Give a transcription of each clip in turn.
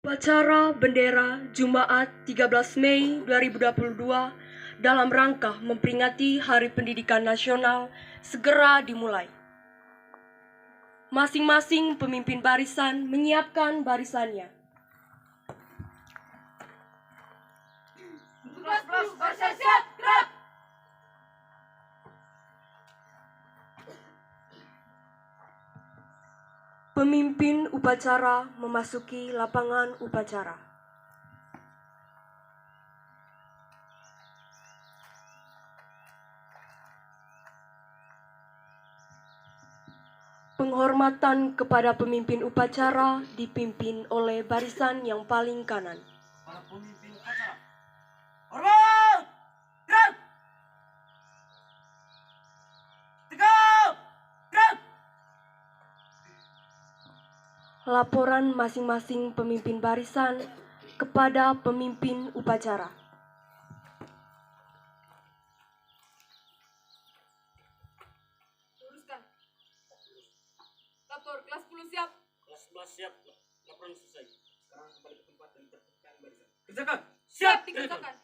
Upacara bendera Jumat 13 Mei 2022 dalam rangka memperingati Hari Pendidikan Nasional segera dimulai. Masing-masing pemimpin barisan menyiapkan barisannya. Barisan siap, gerak! Pemimpin upacara memasuki lapangan upacara. Penghormatan kepada pemimpin upacara dipimpin oleh barisan yang paling kanan. Para pemimpin upacara, hormat! Gerak! Tegap! Gerak! Laporan masing-masing pemimpin barisan kepada pemimpin upacara. Luruskan. Lapor, kelas 10 siap. Kelas 11 siap, laporan selesai. Sekarang kembali ke tempat dan tertibkan barisan. Kerjakan! Siap dikerjakan.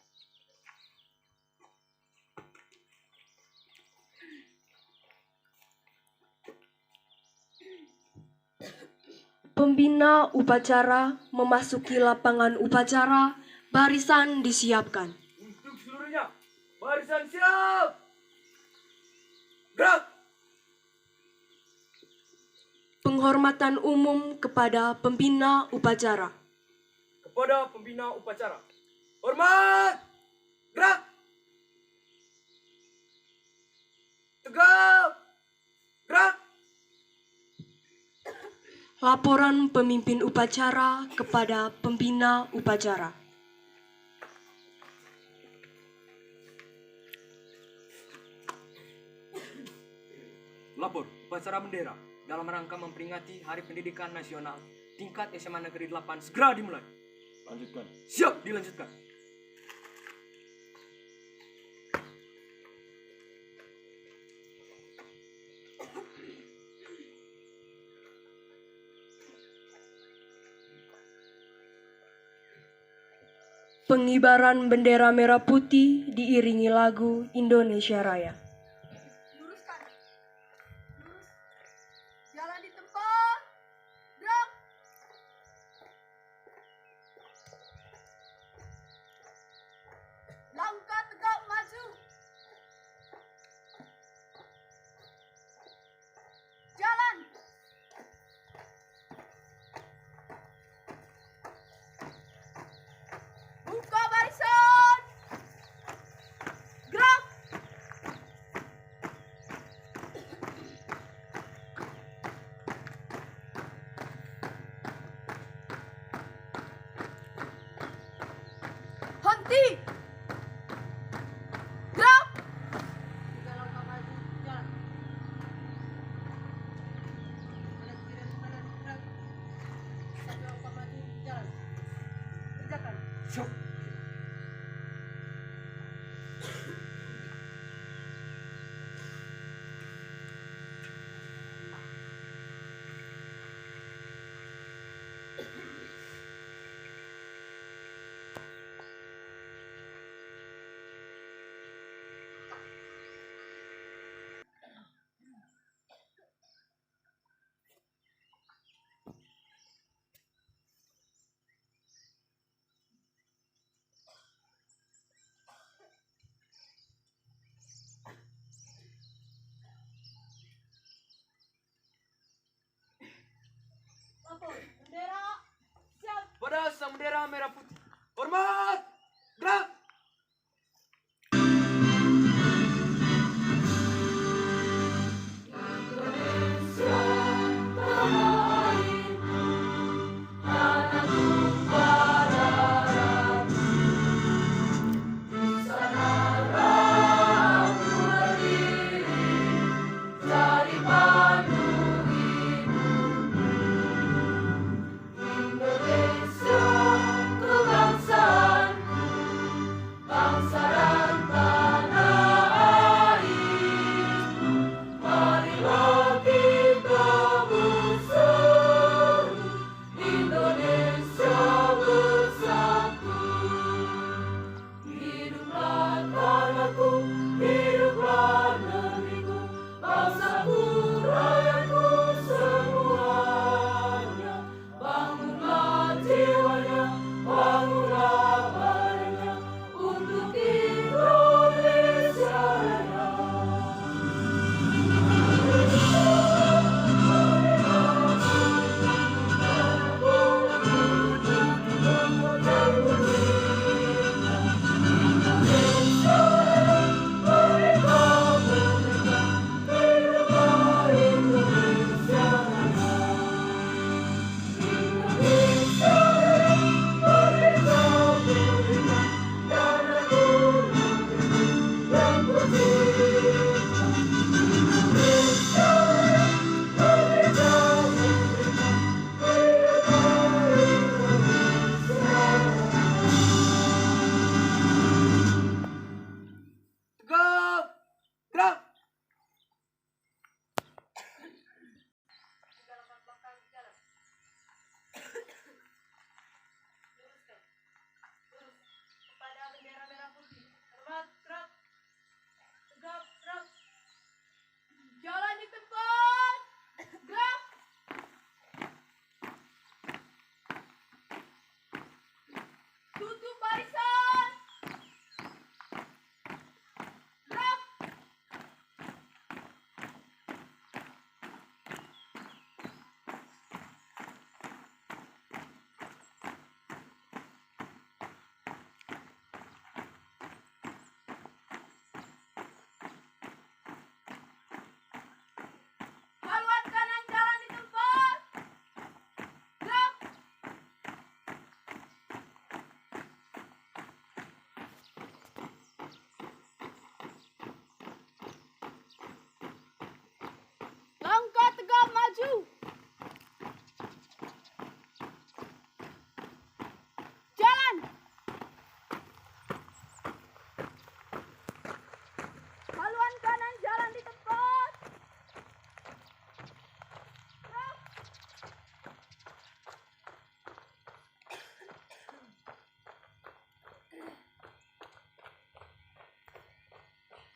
Pembina upacara memasuki lapangan upacara, barisan disiapkan. Untuk seluruhnya, barisan siap! Gerak! Penghormatan umum kepada pembina upacara. Kepada pembina upacara, hormat! Gerak! Tegap! Gerak! Laporan pemimpin upacara kepada pembina upacara. Lapor upacara bendera dalam rangka memperingati Hari Pendidikan Nasional tingkat SMA Negeri 8 segera dimulai. Lanjutkan. Siap, dilanjutkan. Pengibaran bendera merah putih diiringi lagu Indonesia Raya. Luruskan. Lurus. Jalan di tempat. Gerak. Langkah tegak maju. Jalan. Buka barisan. Gerak. Henti. Gerak. Tiga langkah maju. Jalan. Kanan kiri kanan gerak. Satu langkah maju. Jalan. Kerjakan. Siap. Lapor. Bendera. Siap. Pada sang bendera merah putih. Hormat! Gerak! Indonesia, kebangsaan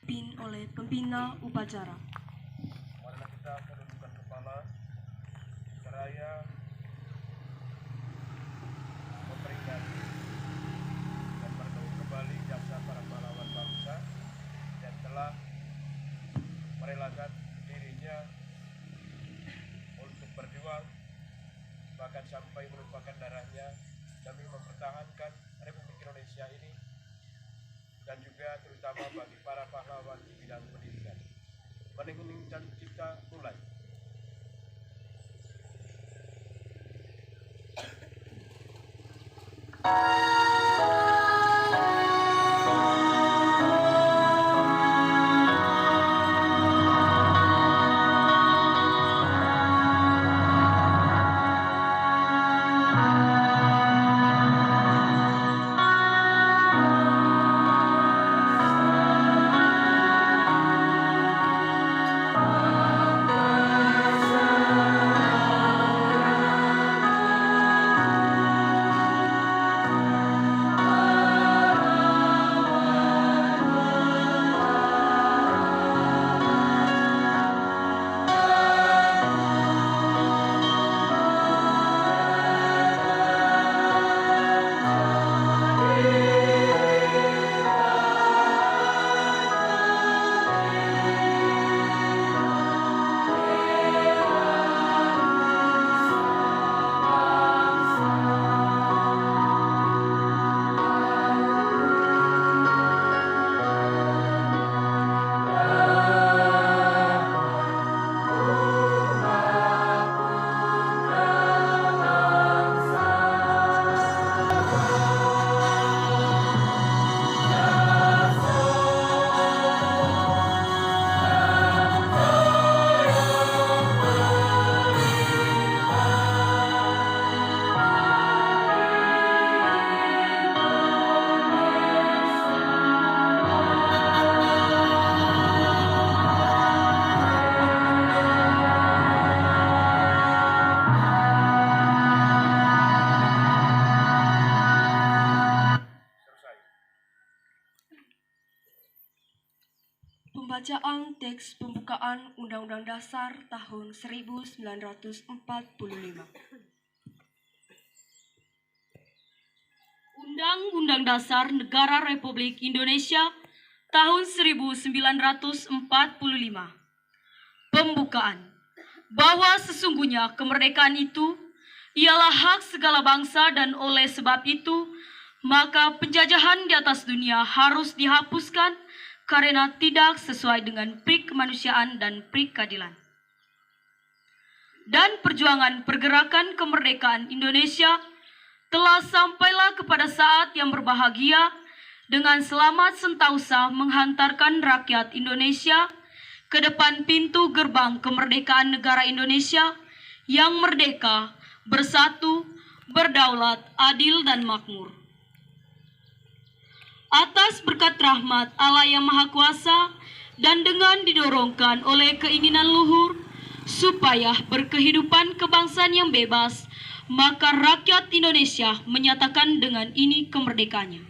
dipimpin oleh pembina upacara. Marilah kita menundukkan kepala seraya memperingati dan merenung kembali jasa para pahlawan bangsa yang telah merelakan dirinya untuk berjuang bahkan sampai menumpahkan darahnya demi mempertahankan Republik Indonesia ini, dan juga terutama bagi para pahlawan di bidang pendidikan. Hening dan cipta mulai. Pembacaan teks pembukaan Undang-Undang Dasar tahun 1945. Undang-Undang Dasar Negara Republik Indonesia tahun 1945. Pembukaan. Bahwa sesungguhnya kemerdekaan itu ialah hak segala bangsa, dan oleh sebab itu maka penjajahan di atas dunia harus dihapuskan karena tidak sesuai dengan prik kemanusiaan dan prik keadilan. Dan perjuangan pergerakan kemerdekaan Indonesia telah sampailah kepada saat yang berbahagia dengan selamat sentausa menghantarkan rakyat Indonesia ke depan pintu gerbang kemerdekaan negara Indonesia yang merdeka, bersatu, berdaulat, adil, dan makmur. Atas berkat rahmat Allah yang Maha Kuasa dan dengan didorongkan oleh keinginan luhur supaya berkehidupan kebangsaan yang bebas, maka rakyat Indonesia menyatakan dengan ini kemerdekaannya.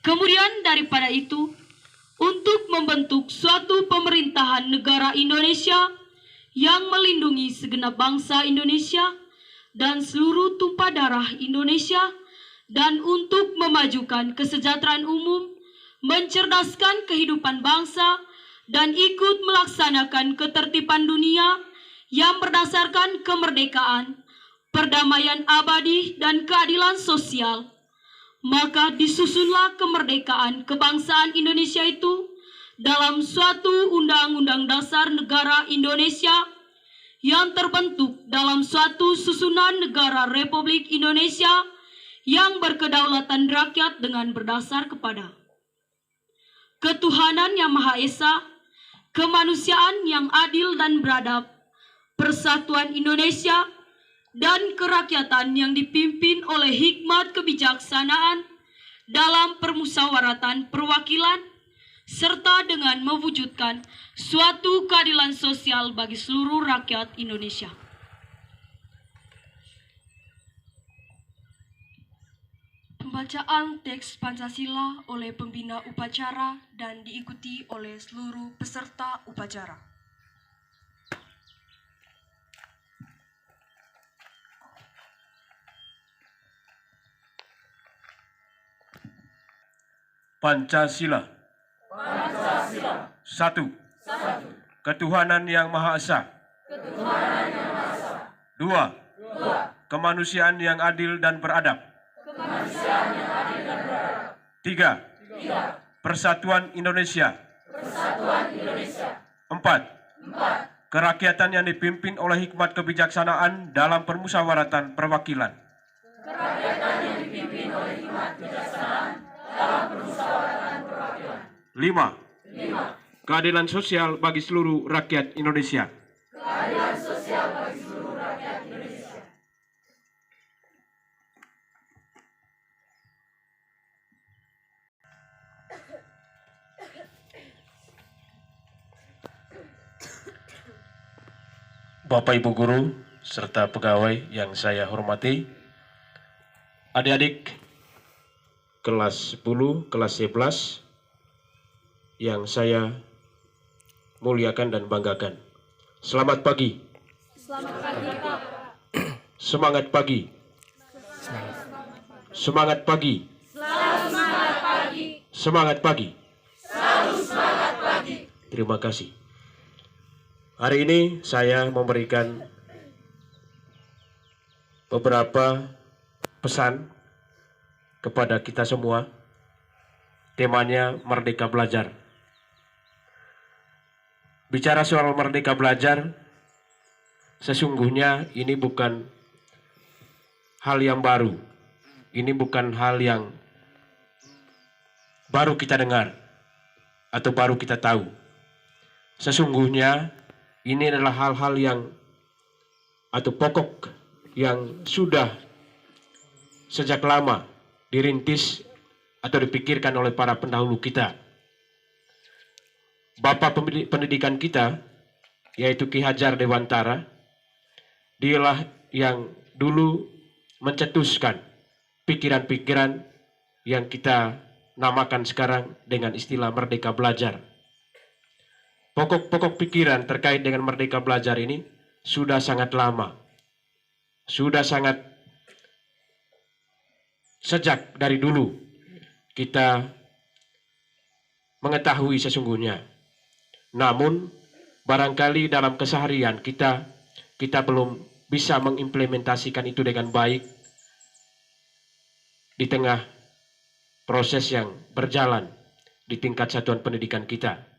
Kemudian daripada itu, untuk membentuk suatu pemerintahan negara Indonesia yang melindungi segenap bangsa Indonesia dan seluruh tumpah darah Indonesia, dan untuk memajukan kesejahteraan umum, mencerdaskan kehidupan bangsa, dan ikut melaksanakan ketertiban dunia yang berdasarkan kemerdekaan, perdamaian abadi, dan keadilan sosial, maka disusunlah kemerdekaan kebangsaan Indonesia itu dalam suatu Undang-Undang Dasar Negara Indonesia yang terbentuk dalam suatu susunan negara Republik Indonesia yang berkedaulatan rakyat dengan berdasar kepada ketuhanan yang Maha Esa, kemanusiaan yang adil dan beradab, persatuan Indonesia, dan kerakyatan yang dipimpin oleh hikmat kebijaksanaan dalam permusyawaratan perwakilan, serta dengan mewujudkan suatu keadilan sosial bagi seluruh rakyat Indonesia. Pembacaan teks Pancasila oleh pembina upacara dan diikuti oleh seluruh peserta upacara. Pancasila. Satu. Ketuhanan yang Maha Esa. Dua. Kemanusiaan yang adil dan beradab. Tiga. Persatuan Indonesia. Empat. Kerakyatan yang dipimpin oleh hikmat kebijaksanaan dalam permusyawaratan perwakilan. Lima. Keadilan sosial bagi seluruh rakyat Indonesia. Bapak Ibu Guru serta pegawai yang saya hormati, adik-adik kelas 10, kelas 11 yang saya muliakan dan banggakan. Selamat pagi. Selamat pagi, Pak. Semangat pagi. Semangat pagi. Selalu semangat pagi. Semangat pagi. Selalu semangat pagi. Terima kasih. Hari ini saya memberikan beberapa pesan kepada kita semua. Temanya Merdeka Belajar. Bicara soal Merdeka Belajar, sesungguhnya ini bukan hal yang baru. Ini bukan hal yang baru kita dengar atau baru kita tahu. Sesungguhnya ini adalah hal-hal yang atau pokok yang sudah sejak lama dirintis atau dipikirkan oleh para pendahulu kita. Bapak pendidikan kita, yaitu Ki Hajar Dewantara, dialah yang dulu mencetuskan pikiran-pikiran yang kita namakan sekarang dengan istilah Merdeka Belajar. Pokok-pokok pikiran terkait dengan Merdeka Belajar ini sudah sangat lama. Sudah sangat sejak dari dulu kita mengetahui sesungguhnya. Namun barangkali dalam keseharian kita belum bisa mengimplementasikan itu dengan baik di tengah proses yang berjalan di tingkat satuan pendidikan kita.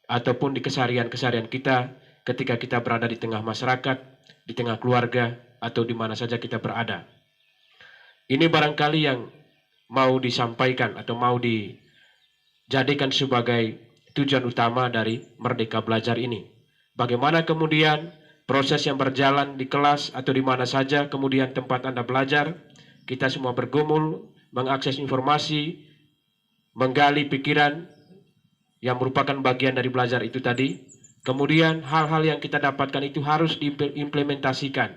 Ataupun di keseharian-keseharian kita ketika kita berada di tengah masyarakat, di tengah keluarga, atau di mana saja kita berada. Ini barangkali yang mau disampaikan atau mau dijadikan sebagai tujuan utama dari Merdeka Belajar ini. Bagaimana kemudian proses yang berjalan di kelas atau di mana saja kemudian tempat Anda belajar, kita semua bergumul, mengakses informasi, menggali pikiran, yang merupakan bagian dari belajar itu tadi. Kemudian hal-hal yang kita dapatkan itu harus diimplementasikan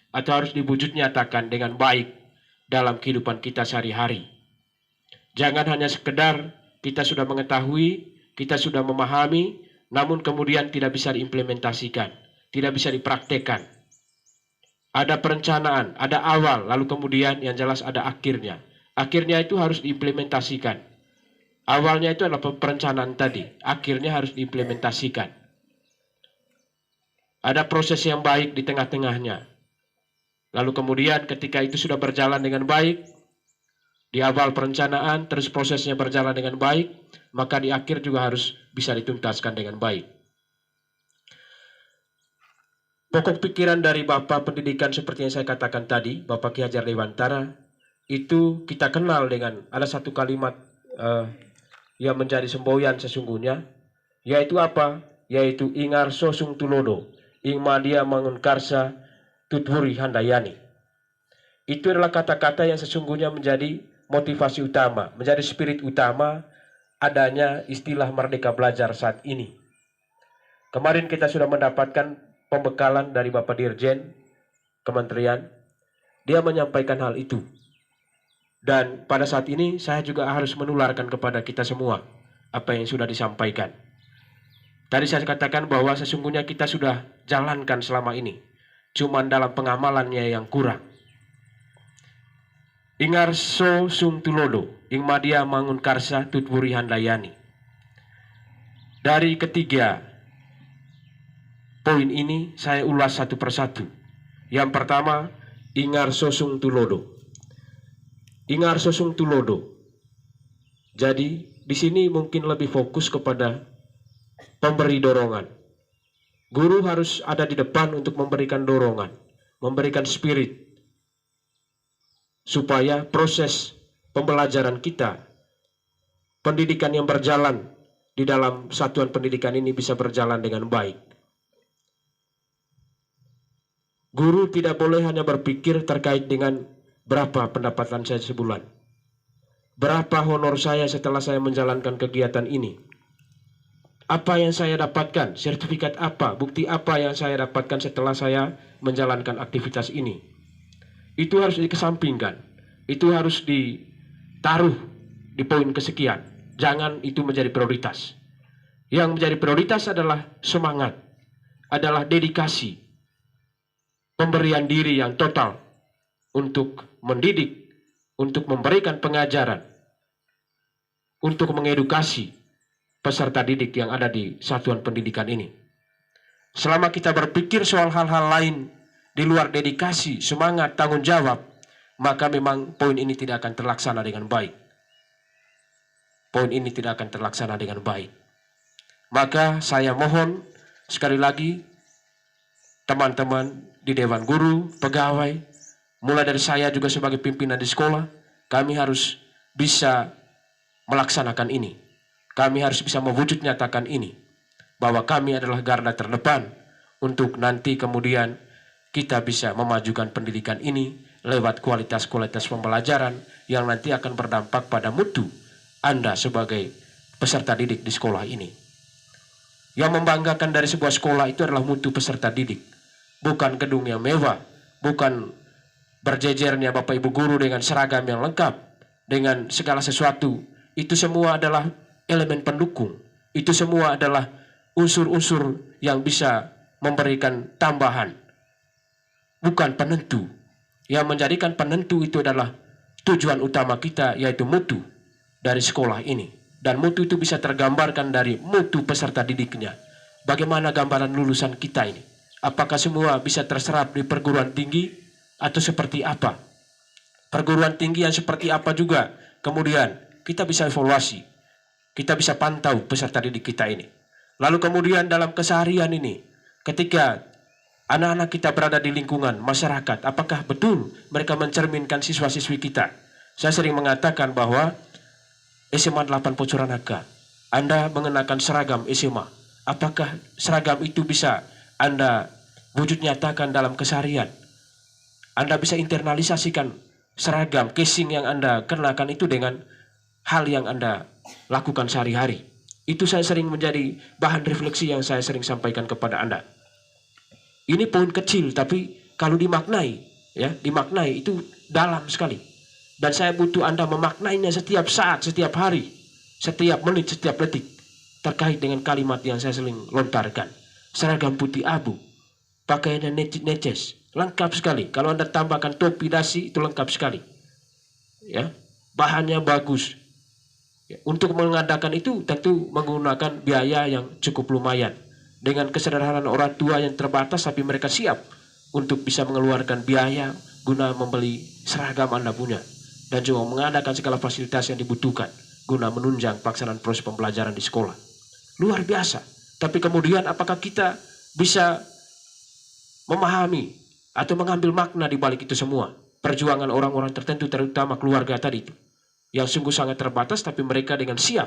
atau harus diwujud nyatakan dengan baik dalam kehidupan kita sehari-hari. Jangan hanya sekedar kita sudah mengetahui, kita sudah memahami, namun kemudian tidak bisa diimplementasikan, tidak bisa dipraktekkan. Ada perencanaan, ada awal, lalu kemudian yang jelas ada akhirnya. Akhirnya itu harus diimplementasikan. Awalnya itu adalah perencanaan tadi, akhirnya harus diimplementasikan. Ada proses yang baik di tengah-tengahnya. Lalu kemudian ketika itu sudah berjalan dengan baik, di awal perencanaan, terus prosesnya berjalan dengan baik, maka di akhir juga harus bisa dituntaskan dengan baik. Pokok pikiran dari Bapak Pendidikan seperti yang saya katakan tadi, Bapak Ki Hajar Dewantara, itu kita kenal dengan ada satu kalimat yang menjadi semboyan sesungguhnya, yaitu apa? Yaitu Ingar Sosung Tulodo, Ing Madia Mangun Karsa Tutwuri Handayani. Itu adalah kata-kata yang sesungguhnya menjadi motivasi utama, menjadi spirit utama adanya istilah Merdeka Belajar saat ini. Kemarin kita sudah mendapatkan pembekalan dari Bapak Dirjen Kementerian, dia menyampaikan hal itu. Dan pada saat ini saya juga harus menularkan kepada kita semua apa yang sudah disampaikan. Tadi saya katakan bahwa sesungguhnya kita sudah jalankan selama ini, cuman dalam pengamalannya yang kurang. Ingarso sung tulodo, ing madia mangun karsa tutburi handayani. Dari ketiga poin ini saya ulas satu persatu. Yang pertama, ingarso sung tulodo. Ingarso sung tulodo. Jadi di sini mungkin lebih fokus kepada pemberi dorongan. Guru harus ada di depan untuk memberikan dorongan, memberikan spirit, supaya proses pembelajaran kita, pendidikan yang berjalan di dalam satuan pendidikan ini bisa berjalan dengan baik. Guru tidak boleh hanya berpikir terkait dengan berapa pendapatan saya sebulan, berapa honor saya setelah saya menjalankan kegiatan ini, apa yang saya dapatkan, sertifikat apa, bukti apa yang saya dapatkan setelah saya menjalankan aktivitas ini. Itu harus dikesampingkan, itu harus ditaruh di poin kesekian. Jangan itu menjadi prioritas. Yang menjadi prioritas adalah semangat, adalah dedikasi, pemberian diri yang total untuk mendidik, untuk memberikan pengajaran, untuk mengedukasi peserta didik yang ada di satuan pendidikan ini. Selama kita berpikir soal hal-hal lain di luar dedikasi, semangat, tanggung jawab, maka memang poin ini tidak akan terlaksana dengan baik. Poin ini tidak akan terlaksana dengan baik. Maka saya mohon sekali lagi teman-teman di Dewan Guru, pegawai, mulai dari saya juga sebagai pimpinan di sekolah, kami harus bisa melaksanakan ini. Kami harus bisa mewujud nyatakan ini, bahwa kami adalah garda terdepan untuk nanti kemudian kita bisa memajukan pendidikan ini lewat kualitas-kualitas pembelajaran yang nanti akan berdampak pada mutu Anda sebagai peserta didik di sekolah ini. Yang membanggakan dari sebuah sekolah itu adalah mutu peserta didik, bukan gedung yang mewah, bukan berjejernya Bapak Ibu guru dengan seragam yang lengkap, dengan segala sesuatu. Itu semua adalah elemen pendukung. Itu semua adalah unsur-unsur yang bisa memberikan tambahan, bukan penentu. Yang menjadikan penentu itu adalah tujuan utama kita, yaitu mutu dari sekolah ini. Dan mutu itu bisa tergambarkan dari mutu peserta didiknya. Bagaimana gambaran lulusan kita ini? Apakah semua bisa terserap di perguruan tinggi atau seperti apa? Perguruan tinggi yang seperti apa juga kemudian kita bisa evaluasi, kita bisa pantau peserta didik kita ini. Lalu kemudian dalam keseharian ini, ketika anak-anak kita berada di lingkungan masyarakat, apakah betul mereka mencerminkan siswa-siswi kita? Saya sering mengatakan bahwa SMA 8 Pocoranaka, Anda mengenakan seragam SMA. Apakah seragam itu bisa Anda wujud nyatakan dalam keseharian? Anda bisa internalisasikan seragam, casing yang Anda kenakan itu dengan hal yang Anda lakukan sehari-hari. Itu saya sering menjadi bahan refleksi yang saya sering sampaikan kepada Anda. Ini poin kecil, tapi kalau dimaknai, ya, dimaknai itu dalam sekali. Dan saya butuh Anda memaknainya setiap saat, setiap hari, setiap menit, setiap detik. Terkait dengan kalimat yang saya sering lontarkan. Seragam putih abu, pakaiannya neces, lengkap sekali. Kalau Anda tambahkan topi dasi, itu lengkap sekali. Ya, bahannya bagus. Ya, untuk mengadakan itu tentu menggunakan biaya yang cukup lumayan. Dengan kesederhanaan orang tua yang terbatas, tapi mereka siap untuk bisa mengeluarkan biaya guna membeli seragam Anda punya. Dan juga mengadakan segala fasilitas yang dibutuhkan guna menunjang pelaksanaan proses pembelajaran di sekolah. Luar biasa. Tapi kemudian apakah kita bisa memahami atau mengambil makna di balik itu semua? Perjuangan orang-orang tertentu, terutama keluarga tadi itu, yang sungguh sangat terbatas, tapi mereka dengan siap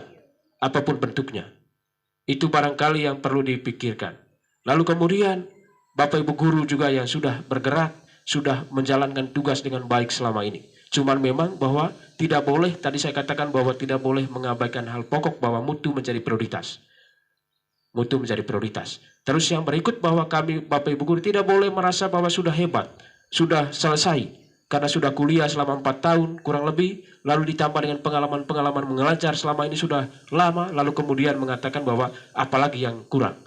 apapun bentuknya. Itu barangkali yang perlu dipikirkan. Lalu kemudian Bapak Ibu guru juga yang sudah bergerak, sudah menjalankan tugas dengan baik selama ini. Cuman memang bahwa tidak boleh, tadi saya katakan bahwa tidak boleh mengabaikan hal pokok bahwa mutu menjadi prioritas. Mutu menjadi prioritas. Terus yang berikut bahwa kami Bapak Ibu guru tidak boleh merasa bahwa sudah hebat, sudah selesai, karena sudah kuliah selama 4 tahun kurang lebih, lalu ditambah dengan pengalaman-pengalaman mengajar selama ini sudah lama, lalu kemudian mengatakan bahwa apalagi yang kurang,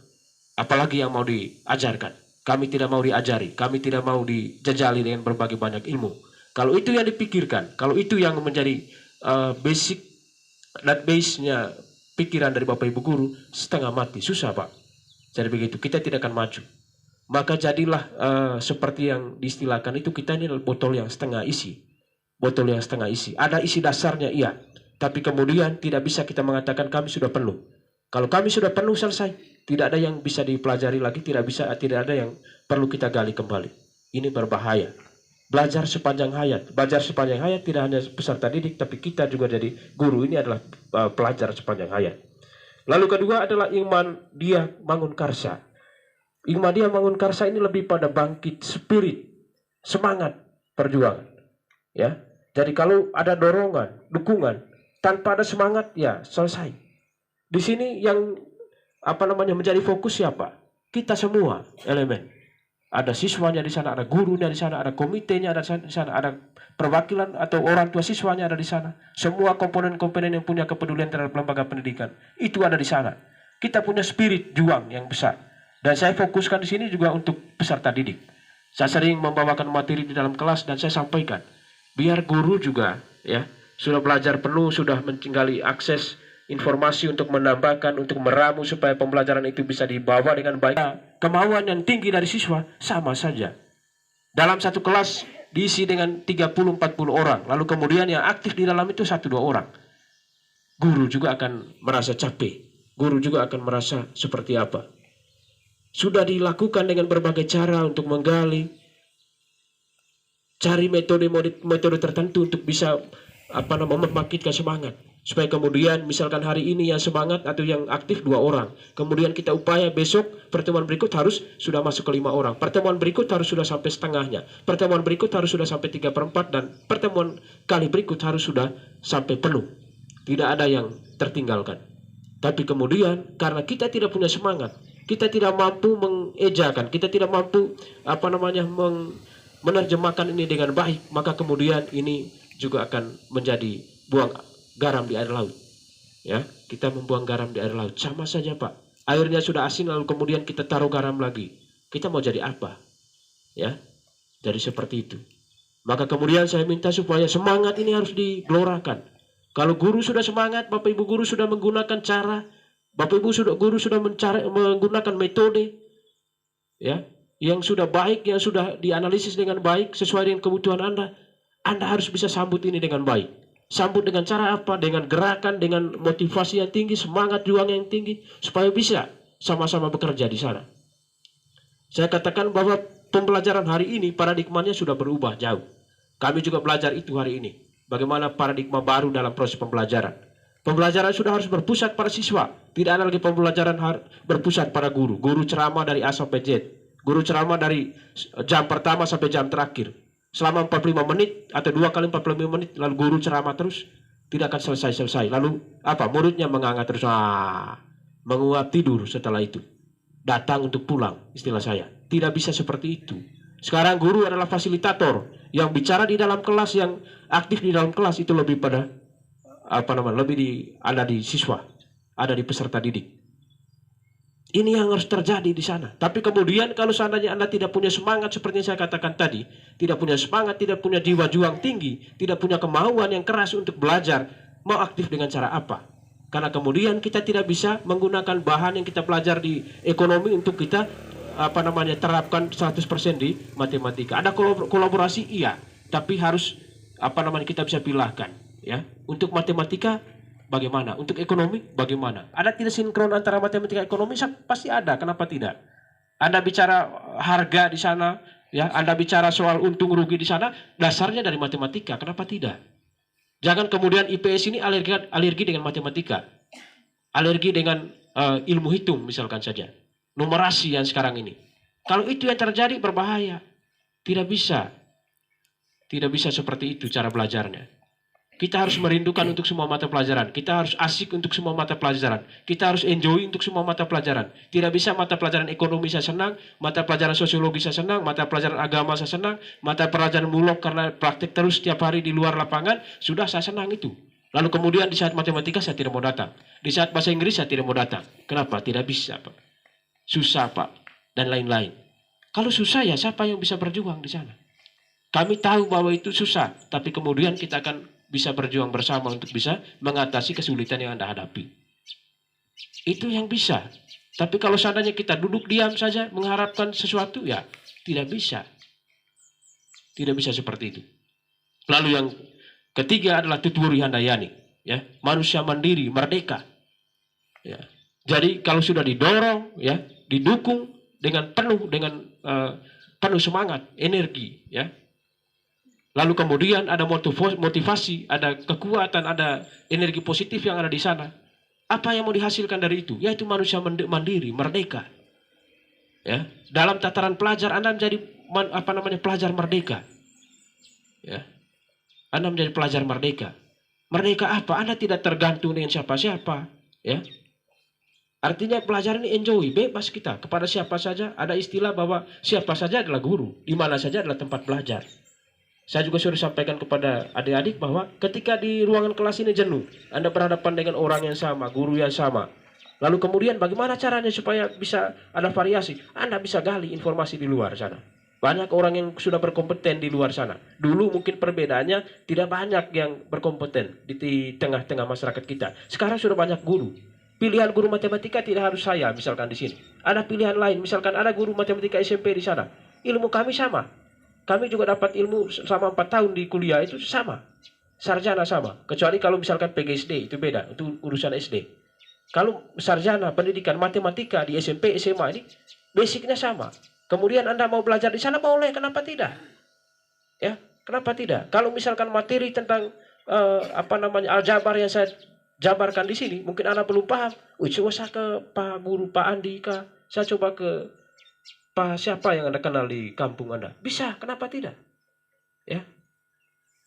apalagi yang mau diajarkan. Kami tidak mau diajari, kami tidak mau dijajali dengan berbagai banyak ilmu. Kalau itu yang dipikirkan, kalau itu yang menjadi basic dan base-nya pikiran dari Bapak Ibu Guru, setengah mati, susah Pak. Jadi begitu, kita tidak akan maju. Maka jadilah seperti yang diistilahkan itu, kita ini adalah botol yang setengah isi. Botol yang setengah isi. Ada isi dasarnya, iya. Tapi kemudian tidak bisa kita mengatakan kami sudah penuh. Kalau kami sudah penuh, selesai. Tidak ada yang bisa dipelajari lagi, tidak ada yang perlu kita gali kembali. Ini berbahaya. Belajar sepanjang hayat. Belajar sepanjang hayat tidak hanya peserta didik, tapi kita juga jadi guru. Ini adalah pelajar sepanjang hayat. Lalu kedua adalah Ingman Dia Mangunkarsa. Ingman Dia Mangunkarsa ini lebih pada bangkit spirit, semangat perjuangan. Ya, jadi kalau ada dorongan, dukungan, tanpa ada semangat, ya selesai. Di sini yang menjadi fokus siapa? Kita semua elemen. Ada siswanya di sana, ada gurunya di sana, ada komitenya ada di sana, ada perwakilan atau orang tua siswanya ada di sana. Semua komponen-komponen yang punya kepedulian terhadap lembaga pendidikan itu ada di sana. Kita punya spirit juang yang besar. Dan saya fokuskan di sini juga untuk peserta didik. Saya sering membawakan materi di dalam kelas dan saya sampaikan, biar guru juga ya sudah belajar penuh, sudah mentinggali akses informasi untuk menambahkan, untuk meramu supaya pembelajaran itu bisa dibawa dengan baik. Kemauan yang tinggi dari siswa sama saja. Dalam satu kelas diisi dengan 30-40 orang, lalu kemudian yang aktif di dalam itu 1-2 orang. Guru juga akan merasa capek, guru juga akan merasa seperti apa. Sudah dilakukan dengan berbagai cara untuk menggali, cari metode tertentu untuk bisa membangkitkan semangat. Supaya kemudian misalkan hari ini yang semangat atau yang aktif 2 orang. Kemudian kita upaya besok pertemuan berikut harus sudah masuk ke 5 orang. Pertemuan berikut harus sudah sampai setengahnya. Pertemuan berikut harus sudah sampai 3/4. Dan pertemuan kali berikut harus sudah sampai penuh. Tidak ada yang tertinggalkan. Tapi kemudian karena kita tidak punya semangat, kita tidak mampu mengejakan, kita tidak mampu menerjemahkan ini dengan baik, maka kemudian ini juga akan menjadi buang garam di air laut. Ya, kita membuang garam di air laut. Sama saja Pak. Airnya sudah asin lalu kemudian kita taruh garam lagi. Kita mau jadi apa? Ya, jadi seperti itu. Maka kemudian saya minta supaya semangat ini harus digelorakan. Kalau guru sudah semangat, Bapak Ibu guru sudah menggunakan cara, Bapak Ibu guru sudah menggunakan metode, ya, yang sudah baik, yang sudah dianalisis dengan baik sesuai dengan kebutuhan Anda harus bisa sambut ini dengan baik. Sambut dengan cara apa? Dengan gerakan, dengan motivasi yang tinggi, semangat juang yang tinggi, supaya bisa sama-sama bekerja di sana. Saya katakan bahwa pembelajaran hari ini paradigmanya sudah berubah jauh. Kami juga belajar itu hari ini. Bagaimana paradigma baru dalam proses pembelajaran. Pembelajaran sudah harus berpusat pada siswa. Tidak ada lagi pembelajaran berpusat pada guru. Guru ceramah dari A sampai Z. Guru ceramah dari jam pertama sampai jam terakhir. Selama 45 menit atau 2 kali 45 menit lalu guru ceramah terus, tidak akan selesai-selesai. Lalu muridnya menganga terus, menguap tidur setelah itu. Datang untuk pulang, istilah saya. Tidak bisa seperti itu. Sekarang guru adalah fasilitator yang bicara di dalam kelas, yang aktif di dalam kelas itu lebih pada ada di siswa, ada di peserta didik. Ini yang harus terjadi di sana. Tapi kemudian kalau seandainya Anda tidak punya semangat seperti yang saya katakan tadi, tidak punya semangat, tidak punya jiwa juang tinggi, tidak punya kemauan yang keras untuk belajar, mau aktif dengan cara apa? Karena kemudian kita tidak bisa menggunakan bahan yang kita pelajari di ekonomi untuk kita terapkan 100% di matematika. Ada kolaborasi iya, tapi harus kita bisa pilahkan, ya. Untuk matematika bagaimana? Untuk ekonomi bagaimana? Ada tidak sinkron antara matematika dan ekonomi? Pasti ada. Kenapa tidak? Anda bicara harga di sana, ya. Anda bicara soal untung rugi di sana, dasarnya dari matematika. Kenapa tidak? Jangan kemudian IPS ini alergi dengan matematika, alergi dengan ilmu hitung misalkan saja, numerasi yang sekarang ini. Kalau itu yang terjadi berbahaya. Tidak bisa seperti itu cara belajarnya. Kita harus merindukan untuk semua mata pelajaran. Kita harus asik untuk semua mata pelajaran. Kita harus enjoy untuk semua mata pelajaran. Tidak bisa mata pelajaran ekonomi saya senang, mata pelajaran sosiologi saya senang, mata pelajaran agama saya senang, mata pelajaran mulok karena praktik terus setiap hari di luar lapangan, sudah saya senang itu. Lalu kemudian di saat matematika saya tidak mau datang. Di saat bahasa Inggris saya tidak mau datang. Kenapa? Tidak bisa, Pak. Susah, Pak. Dan lain-lain. Kalau susah ya siapa yang bisa berjuang di sana? Kami tahu bahwa itu susah, tapi kemudian kita akan bisa berjuang bersama untuk bisa mengatasi kesulitan yang Anda hadapi. Itu yang bisa. Tapi kalau seandainya kita duduk diam saja mengharapkan sesuatu, ya tidak bisa. Tidak bisa seperti itu. Lalu yang ketiga adalah Tutwuri Handayani, ya, manusia mandiri, merdeka. Ya. Jadi kalau sudah didorong, ya, didukung dengan penuh semangat, energi, ya. Lalu kemudian ada motivasi, ada kekuatan, ada energi positif yang ada di sana. Apa yang mau dihasilkan dari itu? Yaitu manusia mandiri, merdeka. Ya, dalam tataran pelajar Anda menjadi pelajar merdeka. Ya. Anda menjadi pelajar merdeka. Merdeka apa? Anda tidak tergantung dengan siapa-siapa, ya. Artinya pelajar ini enjoy, bebas kita kepada siapa saja. Ada istilah bahwa siapa saja adalah guru, di mana saja adalah tempat belajar. Saya juga sudah sampaikan kepada adik-adik bahwa ketika di ruangan kelas ini jenuh, Anda berhadapan dengan orang yang sama, guru yang sama. Lalu kemudian bagaimana caranya supaya bisa ada variasi? Anda bisa gali informasi di luar sana. Banyak orang yang sudah berkompeten di luar sana. Dulu mungkin perbedaannya tidak banyak yang berkompeten di tengah-tengah masyarakat kita. Sekarang sudah banyak guru. Pilihan guru matematika tidak harus saya, misalkan di sini. Ada pilihan lain, misalkan ada guru matematika SMP di sana. Ilmu kami sama. Kami juga dapat ilmu selama 4 tahun di kuliah itu sama. Sarjana sama. Kecuali kalau misalkan PGSD itu beda. Itu urusan SD. Kalau sarjana pendidikan matematika di SMP, SMA ini basicnya sama. Kemudian Anda mau belajar di sana boleh. Kenapa tidak? Ya, kenapa tidak? Kalau misalkan materi tentang aljabar yang saya jabarkan di sini, mungkin Anda belum paham. Coba saya ke Pak Guru, Pak Andika. Saya coba ke Pak siapa yang Anda kenal di kampung Anda? Bisa, kenapa tidak? Ya,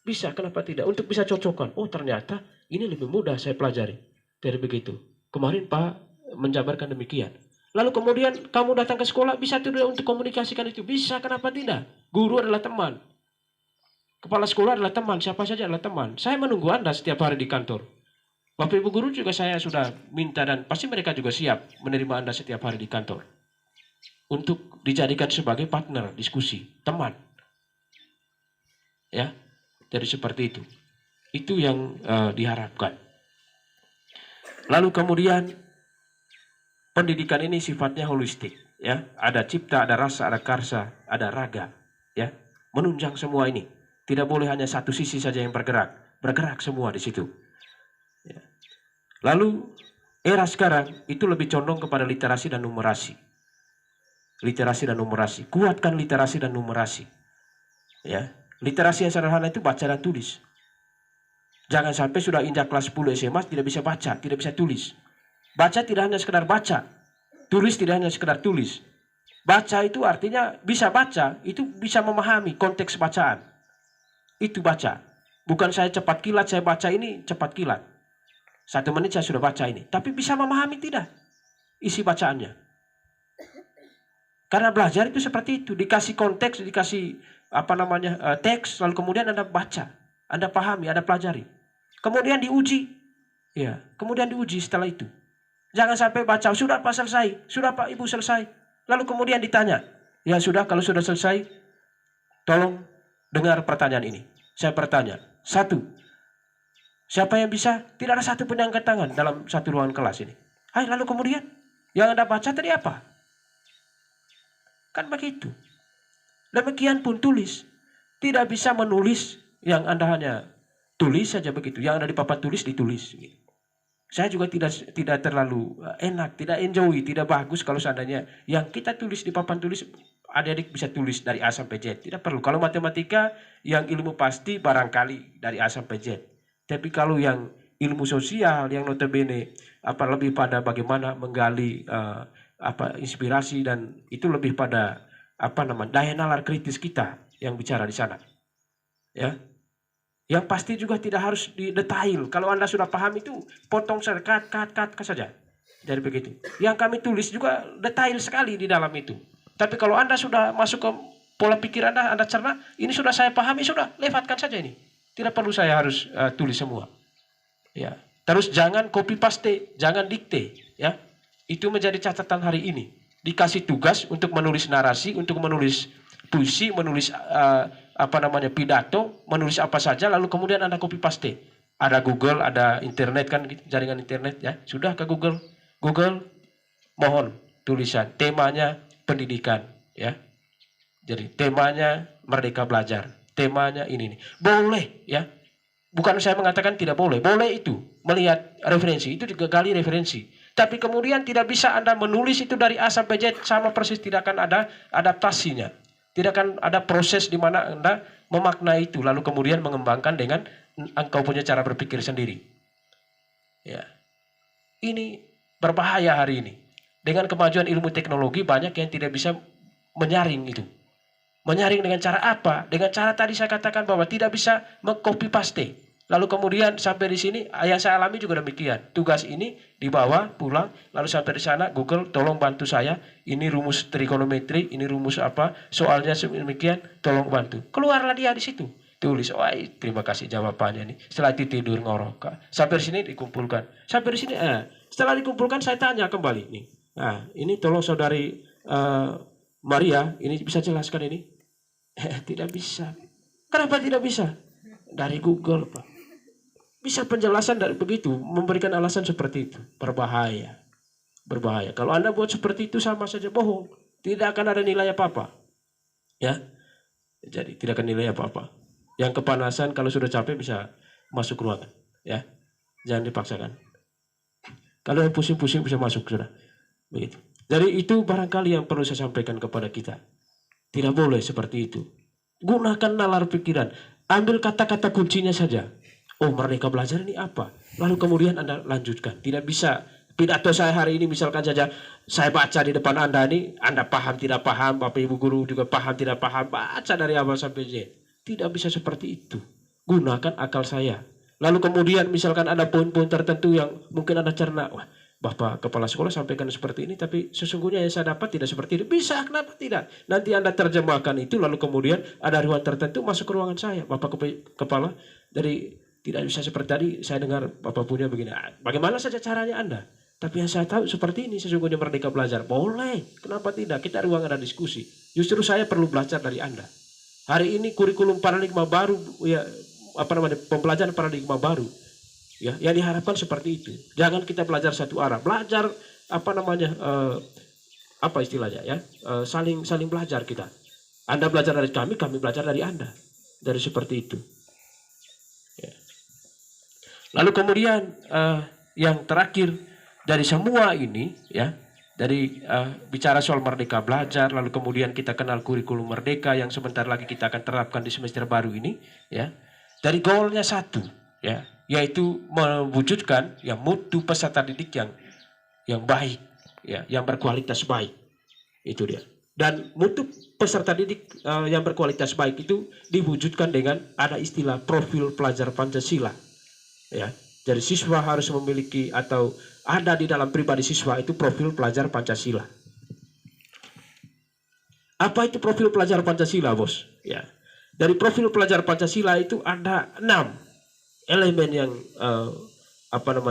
bisa, kenapa tidak? Untuk bisa cocokkan. Oh ternyata ini lebih mudah saya pelajari. Dari begitu. Kemarin Pak menjabarkan demikian. Lalu kemudian kamu datang ke sekolah, bisa tidak untuk komunikasikan itu? Bisa, kenapa tidak? Guru adalah teman. Kepala sekolah adalah teman, siapa saja adalah teman. Saya menunggu Anda setiap hari di kantor. Bapak Ibu Guru juga saya sudah minta dan pasti mereka juga siap menerima Anda setiap hari di kantor. Untuk dijadikan sebagai partner diskusi, teman. Ya, jadi seperti itu. Itu yang diharapkan. Lalu kemudian pendidikan ini sifatnya holistik, ya. Ada cipta, ada rasa, ada karsa, ada raga, ya. Menunjang semua ini. Tidak boleh hanya satu sisi saja yang bergerak semua di situ. Ya. Lalu era sekarang itu lebih condong kepada literasi dan numerasi. Literasi dan numerasi. Kuatkan literasi dan numerasi. Ya. Literasi yang sederhana itu baca dan tulis. Jangan sampai sudah injak kelas 10 SMA tidak bisa baca, tidak bisa tulis. Baca tidak hanya sekedar baca. Tulis tidak hanya sekedar tulis. Baca itu artinya bisa baca, itu bisa memahami konteks bacaan. Itu baca. Bukan saya cepat kilat, saya baca ini cepat kilat. 1 menit saya sudah baca ini. Tapi bisa memahami tidak isi bacaannya. Karena belajar itu seperti itu, dikasih konteks, dikasih teks, lalu kemudian Anda baca, Anda pahami, Anda pelajari. Kemudian diuji. Ya, kemudian diuji setelah itu. Jangan sampai baca, sudah Pak selesai, sudah Pak Ibu selesai. Lalu kemudian ditanya, ya sudah, kalau sudah selesai, tolong dengar pertanyaan ini. Saya bertanya, 1. Siapa yang bisa? Tidak ada satu pun yang angkat tangan dalam satu ruangan kelas ini. Hai, lalu kemudian, yang Anda baca tadi apa? Kan begitu. Demikian pun tulis. Tidak bisa menulis yang Anda hanya tulis saja begitu. Yang Anda di papan tulis ditulis. Saya juga tidak terlalu enak, tidak enjoy, tidak bagus kalau seandainya yang kita tulis di papan tulis, adik-adik bisa tulis dari A sampai Z. Tidak perlu. Kalau matematika yang ilmu pasti barangkali dari A sampai Z. Tapi kalau yang ilmu sosial yang notabene lebih pada bagaimana menggali inspirasi dan itu lebih pada daya nalar kritis kita yang bicara di sana. Ya. Yang pasti juga tidak harus didetail. Kalau Anda sudah paham itu, potong saja, cut saja. Jadi begitu. Yang kami tulis juga detail sekali di dalam itu. Tapi kalau Anda sudah masuk ke pola pikir Anda cerna, ini sudah saya pahami, sudah lewatkan saja ini. Tidak perlu saya harus tulis semua. Ya. Terus jangan copy paste, jangan dikte, ya. Itu menjadi catatan hari ini. Dikasih tugas untuk menulis narasi, untuk menulis puisi, menulis pidato, menulis apa saja, lalu kemudian Anda copy paste. Ada Google, ada internet kan, jaringan internet, ya. Sudah ke Google, mohon tulisan temanya pendidikan, ya. Jadi temanya Merdeka Belajar, temanya ini nih. Boleh, ya. Bukan saya mengatakan tidak boleh, boleh itu melihat referensi, itu juga gali referensi. Tapi kemudian tidak bisa Anda menulis itu dari A sampai Z sama persis, tidak akan ada adaptasinya. Tidak akan ada proses di mana Anda memaknai itu lalu kemudian mengembangkan dengan engkau punya cara berpikir sendiri. Ya. Ini berbahaya hari ini. Dengan kemajuan ilmu teknologi banyak yang tidak bisa menyaring itu. Menyaring dengan cara apa? Dengan cara tadi saya katakan bahwa tidak bisa meng-copy paste. Lalu kemudian sampai di sini yang saya alami juga demikian. Tugas ini dibawa pulang, lalu sampai di sana Google tolong bantu saya. Ini rumus trigonometri, ini rumus apa? Soalnya demikian, tolong bantu. Keluarlah dia di situ. Tulis, wah terima kasih jawabannya nih. Setelah itu tidur ngorok. Sampai di sini dikumpulkan. Sampai di sini, setelah dikumpulkan saya tanya kembali nih. Nah, ini tolong saudari Maria, ini bisa jelaskan ini? Tidak bisa. Kenapa tidak bisa? Dari Google, Pak. Bisa penjelasan dari begitu, memberikan alasan seperti itu. Berbahaya. Berbahaya. Kalau Anda buat seperti itu sama saja bohong. Tidak akan ada nilai apa-apa. Ya. Jadi tidak akan nilai apa-apa. Yang kepanasan kalau sudah capek bisa masuk ruangan. Ya. Jangan dipaksakan. Kalau yang pusing-pusing bisa masuk, sudah. Begitu. Jadi itu barangkali yang perlu saya sampaikan kepada kita. Tidak boleh seperti itu. Gunakan nalar pikiran. Ambil kata-kata kuncinya saja. Oh, Merdeka Belajar ini apa? Lalu kemudian Anda lanjutkan. Tidak bisa pidato saya hari ini misalkan saja saya baca di depan Anda ini, Anda paham tidak paham, Bapak Ibu guru juga paham tidak paham, baca dari awal sampai Z. Tidak bisa seperti itu. Gunakan akal saya. Lalu kemudian misalkan ada poin-poin tertentu yang mungkin Anda cerna, wah, Bapak Kepala Sekolah sampaikan seperti ini, tapi sesungguhnya yang saya dapat tidak seperti ini. Bisa, kenapa tidak? Nanti Anda terjemahkan itu, lalu kemudian ada ruang tertentu masuk ke ruangan saya. Bapak Kepala, dari tidak bisa seperti tadi, saya dengar Bapak punya begini. Bagaimana saja caranya Anda? Tapi yang saya tahu seperti ini sesungguhnya Merdeka Belajar. Boleh, kenapa tidak? Kita ruang ada diskusi. Justru saya perlu belajar dari Anda. Hari ini kurikulum paradigma baru, ya pembelajaran paradigma baru. Ya, yang diharapkan seperti itu. Jangan kita belajar satu arah. Belajar apa istilahnya ya? Saling belajar kita. Anda belajar dari kami belajar dari Anda. Dari seperti itu. Ya. Lalu kemudian yang terakhir dari semua ini ya, dari bicara soal Merdeka Belajar, lalu kemudian kita kenal kurikulum Merdeka yang sebentar lagi kita akan terapkan di semester baru ini ya. Dari goalnya satu ya, yaitu mewujudkan yang mutu peserta didik yang baik ya, yang berkualitas baik. Itu dia. Dan mutu peserta didik yang berkualitas baik itu diwujudkan dengan ada istilah profil pelajar Pancasila. Ya. Jadi siswa harus memiliki atau ada di dalam pribadi siswa itu profil pelajar Pancasila. Apa itu profil pelajar Pancasila, Bos? Ya. Dari profil pelajar Pancasila itu ada 6 elemen yang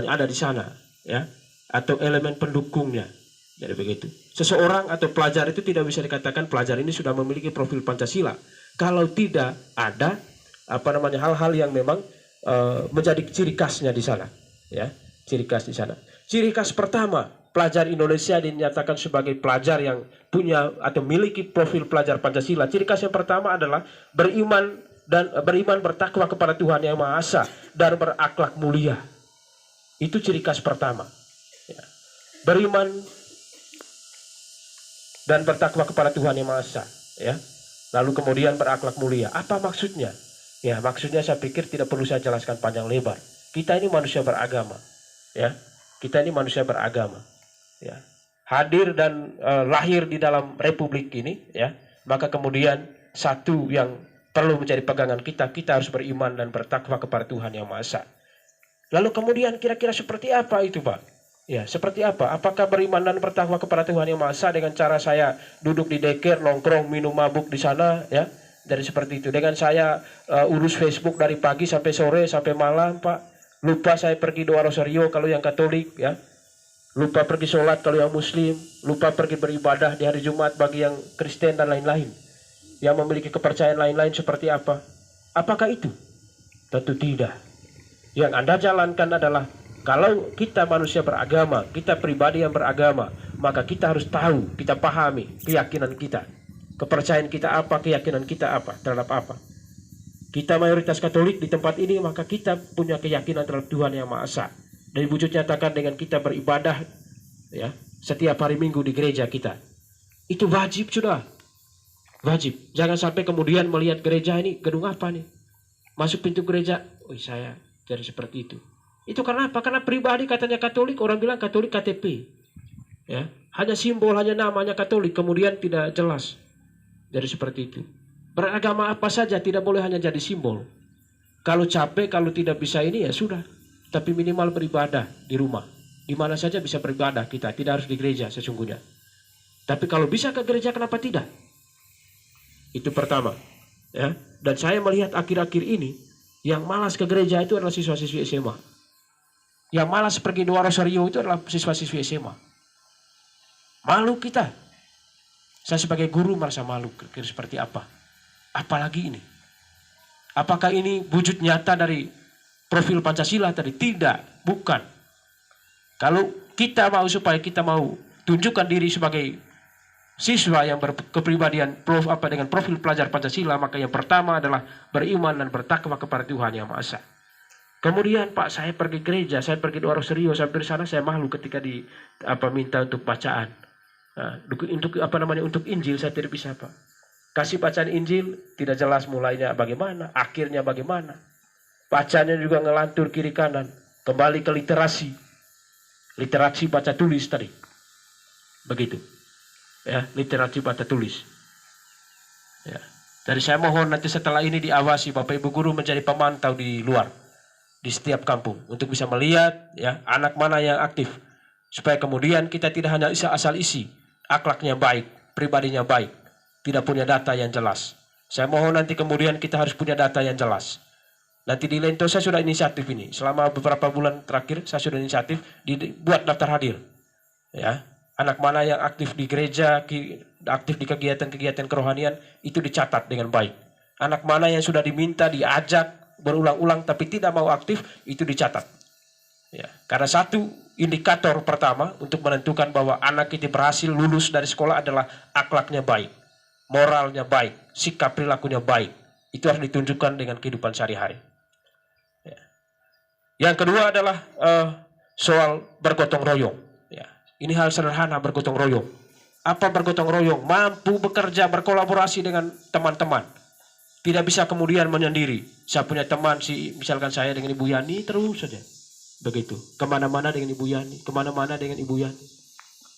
ada di sana, ya, atau elemen pendukungnya. Jadi begitu. Seseorang atau pelajar itu tidak bisa dikatakan pelajar ini sudah memiliki profil Pancasila kalau tidak ada hal-hal yang memang menjadi ciri khasnya di sana, ya, ciri khas di sana. Ciri khas pertama, pelajar Indonesia dinyatakan sebagai pelajar yang punya atau memiliki profil pelajar Pancasila. Ciri khas yang pertama adalah beriman bertakwa kepada Tuhan Yang Maha Esa dan berakhlak mulia. Itu ciri khas pertama. Ya. Beriman dan bertakwa kepada Tuhan Yang Maha Esa, ya. Lalu kemudian berakhlak mulia. Apa maksudnya? Ya, maksudnya saya pikir tidak perlu saya jelaskan panjang lebar. Kita ini manusia beragama, ya. Kita ini manusia beragama, ya. Hadir dan lahir di dalam republik ini, ya. Maka kemudian satu yang perlu menjadi pegangan kita. Kita harus beriman dan bertakwa kepada Tuhan Yang Maha Esa. Lalu kemudian kira-kira seperti apa itu, Pak? Ya, seperti apa? Apakah beriman dan bertakwa kepada Tuhan Yang Maha Esa dengan cara saya duduk di deker, nongkrong, minum mabuk di sana, ya? Dari seperti itu. Dengan saya urus Facebook dari pagi sampai sore, sampai malam, Pak. Lupa saya pergi doa rosario kalau yang Katolik, ya. Lupa pergi sholat kalau yang Muslim. Lupa pergi beribadah di hari Jumat bagi yang Kristen dan lain-lain. Yang memiliki kepercayaan lain-lain seperti apa? Apakah itu? Tentu tidak. Yang Anda jalankan adalah kalau kita manusia beragama, kita pribadi yang beragama, maka kita harus tahu, kita pahami keyakinan kita. Kepercayaan kita apa, keyakinan kita apa, terhadap apa. Kita mayoritas Katolik di tempat ini, maka kita punya keyakinan terhadap Tuhan Yang Maha Esa. Dan wujud nyatakan dengan kita beribadah, ya, setiap hari Minggu di gereja kita. Itu wajib sudah. Wajib. Jangan sampai kemudian melihat gereja ini, gedung apa nih? Masuk pintu gereja, saya jadi seperti itu. Itu karena apa? Karena pribadi katanya Katolik, orang bilang Katolik KTP. Ya, hanya simbol, hanya namanya Katolik, kemudian tidak jelas. Jadi seperti itu. Beragama apa saja tidak boleh hanya jadi simbol. Kalau capek, kalau tidak bisa ini ya sudah. Tapi minimal beribadah di rumah. Di mana saja bisa beribadah kita, tidak harus di gereja sesungguhnya. Tapi kalau bisa ke gereja, kenapa tidak? Itu pertama. Ya. Dan saya melihat akhir-akhir ini, yang malas ke gereja itu adalah siswa-siswi SMA. Yang malas pergi doa rosario itu adalah siswa-siswi SMA. Malu kita. Saya sebagai guru merasa malu kira-kira seperti apa. Apalagi ini. Apakah ini wujud nyata dari profil Pancasila tadi? Tidak, bukan. Kalau kita mau supaya kita mau tunjukkan diri sebagai siswa yang berkepribadian dengan profil pelajar Pancasila, maka yang pertama adalah beriman dan bertakwa kepada Tuhan Yang Maha Esa. Kemudian Pak, saya pergi gereja, saya pergi doa rosario, sampai di sana saya malu ketika minta untuk bacaan. Nah, untuk Injil saya tidak bisa, Pak. Kasih bacaan Injil tidak jelas mulainya bagaimana, akhirnya bagaimana. Bacanya juga ngelantur kiri kanan. Kembali ke literasi. Literasi baca tulis tadi. Begitu. Ya, literasi baca tulis. Ya. Jadi saya mohon nanti setelah ini diawasi Bapak Ibu guru menjadi pemantau di luar, di setiap kampung, untuk bisa melihat ya anak mana yang aktif, supaya kemudian kita tidak hanya asal isi, akhlaknya baik, pribadinya baik, tidak punya data yang jelas. Saya mohon nanti kemudian kita harus punya data yang jelas. Nanti di Lento saya sudah inisiatif ini. Selama beberapa bulan terakhir saya sudah inisiatif dibuat daftar hadir. Ya, anak mana yang aktif di gereja, aktif di kegiatan-kegiatan kerohanian, itu dicatat dengan baik. Anak mana yang sudah diminta, diajak berulang-ulang tapi tidak mau aktif, itu dicatat. Ya, karena satu indikator pertama untuk menentukan bahwa anak itu berhasil lulus dari sekolah adalah akhlaknya baik, moralnya baik, sikap perilakunya baik. Itu harus ditunjukkan dengan kehidupan sehari-hari. Ya. Yang kedua adalah soal bergotong royong. Ya. Ini hal sederhana, bergotong royong. Apa bergotong royong? Mampu bekerja, berkolaborasi dengan teman-teman. Tidak bisa kemudian menyendiri. Saya punya teman, misalkan saya dengan Ibu Yani, terus saja. Begitu. Kemana-mana dengan Ibu Yani. Kemana-mana dengan Ibu Yani.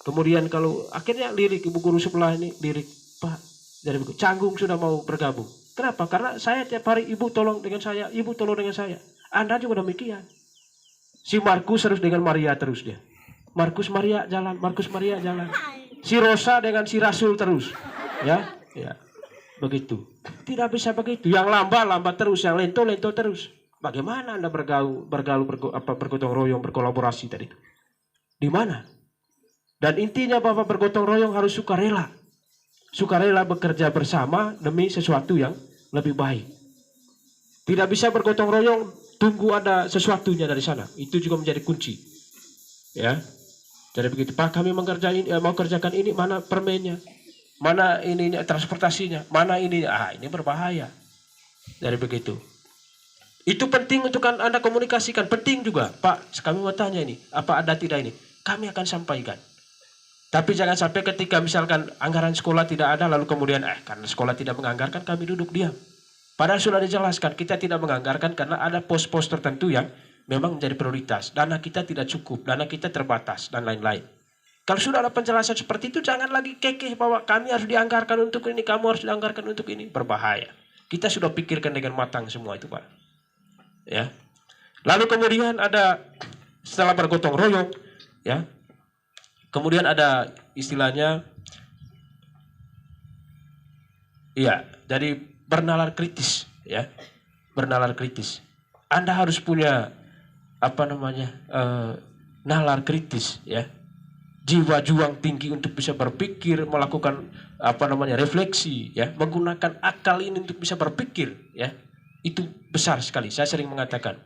Kemudian kalau akhirnya lirik, Ibu guru sebelah ini lirik, Pak, dari Canggung sudah mau bergabung. Kenapa? Karena saya tiap hari Ibu tolong dengan saya, Ibu tolong dengan saya. Anda juga demikian. Si Markus harus dengan Maria terus dia. Markus Maria jalan, Markus Maria jalan. Si Rosa dengan si Rasul terus. Ya, ya. Begitu. Tidak bisa begitu. Yang lambat terus, yang lento terus. Bagaimana Anda bergotong royong, berkolaborasi tadi itu? Di mana? Dan intinya bahwa bergotong royong harus sukarela. Sukarela bekerja bersama demi sesuatu yang lebih baik. Tidak bisa bergotong royong tunggu ada sesuatunya dari sana. Itu juga menjadi kunci. Ya. Jadi begitu, Pak, kami mau kerjakan ini, mana permennya? Mana ini transportasinya? Mana ini? Ini berbahaya. Jadi begitu. Itu penting untuk Anda komunikasikan. Penting juga, Pak, kami mau tanya ini, apa ada tidak ini? Kami akan sampaikan. Tapi jangan sampai ketika misalkan anggaran sekolah tidak ada, lalu kemudian karena sekolah tidak menganggarkan, kami duduk diam. Padahal sudah dijelaskan, kita tidak menganggarkan karena ada pos-pos tertentu yang memang menjadi prioritas. Dana kita tidak cukup, dana kita terbatas, dan lain-lain. Kalau sudah ada penjelasan seperti itu, jangan lagi kekeh bahwa kami harus dianggarkan untuk ini, kamu harus dianggarkan untuk ini. Berbahaya. Kita sudah pikirkan dengan matang semua itu, Pak. Ya. Lalu kemudian ada setelah bergotong royong, ya. Kemudian ada istilahnya, iya, jadi bernalar kritis, ya. Bernalar kritis. Anda harus punya nalar kritis, ya. Jiwa juang tinggi untuk bisa berpikir, melakukan refleksi, ya, menggunakan akal ini untuk bisa berpikir, ya. Itu besar sekali. Saya sering mengatakan,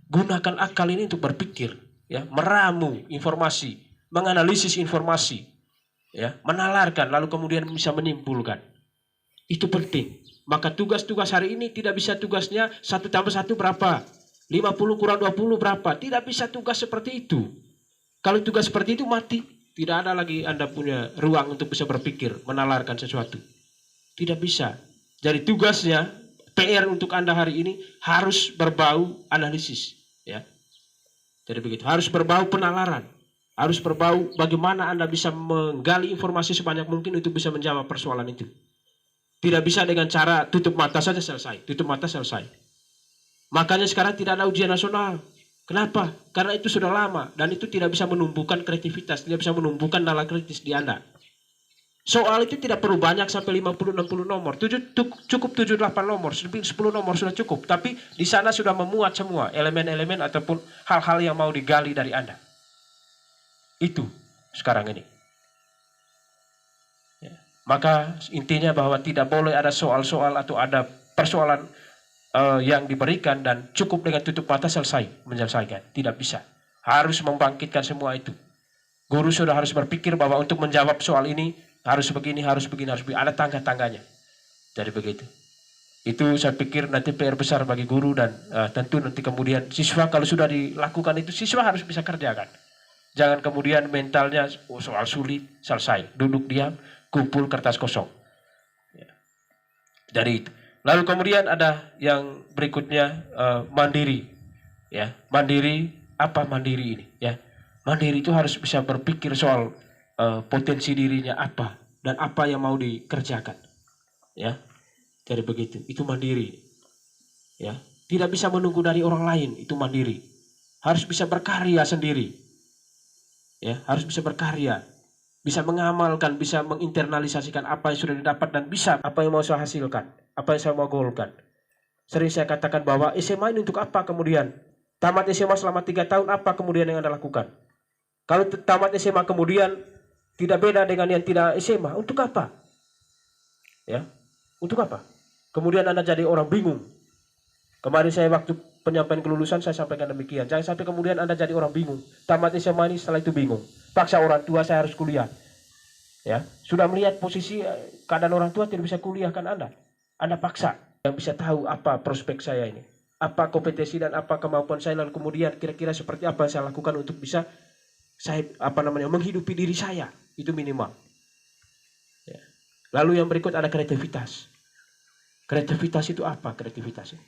gunakan akal ini untuk berpikir, ya, meramu informasi, menganalisis informasi, ya, menalarkan, lalu kemudian bisa menyimpulkan. Itu penting. Maka tugas-tugas hari ini tidak bisa tugasnya 1 tambah 1 berapa, 50 kurang 20 berapa. Tidak bisa tugas seperti itu. Kalau tugas seperti itu mati. Tidak ada lagi Anda punya ruang untuk bisa berpikir, menalarkan sesuatu. Tidak bisa. Jadi tugasnya, PR untuk Anda hari ini harus berbau analisis. Ya. Jadi begitu. Harus berbau penalaran. Harus berbau bagaimana Anda bisa menggali informasi sebanyak mungkin untuk bisa menjawab persoalan itu. Tidak bisa dengan cara tutup mata saja selesai. Tutup mata selesai. Makanya sekarang tidak ada ujian nasional. Kenapa? Karena itu sudah lama. Dan itu tidak bisa menumbuhkan kreativitas. Tidak bisa menumbuhkan nalar kritis di Anda. Soal itu tidak perlu banyak sampai 50-60 nomor. Cukup 7-8 nomor. 10 nomor sudah cukup. Tapi di sana sudah memuat semua elemen-elemen ataupun hal-hal yang mau digali dari Anda. Itu sekarang ini. Maka intinya bahwa tidak boleh ada soal-soal atau ada persoalan yang diberikan dan cukup dengan tutup mata menyelesaikan. Tidak bisa. Harus membangkitkan semua itu. Guru sudah harus berpikir bahwa untuk menjawab soal ini harus begini, harus begini, harus begini. Ada tangga-tangganya. Jadi begitu. Itu saya pikir nanti PR besar bagi guru dan tentu nanti kemudian siswa kalau sudah dilakukan itu siswa harus bisa kerjakan. Jangan kemudian mentalnya soal sulit, selesai. Duduk diam. Kumpul kertas kosong. Ya. Dari itu. Lalu kemudian ada yang berikutnya mandiri. Ya, mandiri, apa mandiri ini? Ya, mandiri itu harus bisa berpikir soal potensi dirinya apa dan apa yang mau dikerjakan. Ya, jadi begitu. Itu mandiri. Ya, tidak bisa menunggu dari orang lain. Itu mandiri. Harus bisa berkarya sendiri. Ya, harus bisa berkarya. Bisa mengamalkan, bisa menginternalisasikan apa yang sudah didapat dan bisa apa yang mau saya hasilkan, apa yang saya mau golkan. Sering saya katakan bahwa SMA ini untuk apa kemudian? Tamat SMA selama 3 tahun apa kemudian yang Anda lakukan? Kalau tamat SMA kemudian tidak beda dengan yang tidak SMA, untuk apa? Ya, untuk apa? Kemudian Anda jadi orang bingung. Kemarin saya waktu penyampaian kelulusan saya sampaikan demikian. Jangan sampai kemudian Anda jadi orang bingung. Tamat SMA ini setelah itu bingung. Paksa orang tua saya harus kuliah. Ya, sudah melihat posisi keadaan orang tua tidak bisa kuliah kan Anda. Anda paksa yang bisa tahu apa prospek saya ini. Apa kompetensi dan apa kemampuan saya lalu kemudian kira-kira seperti apa yang saya lakukan untuk bisa saya menghidupi diri saya. Itu minimal. Ya. Lalu yang berikut ada kreativitas. Kreativitas itu apa kreativitas ini?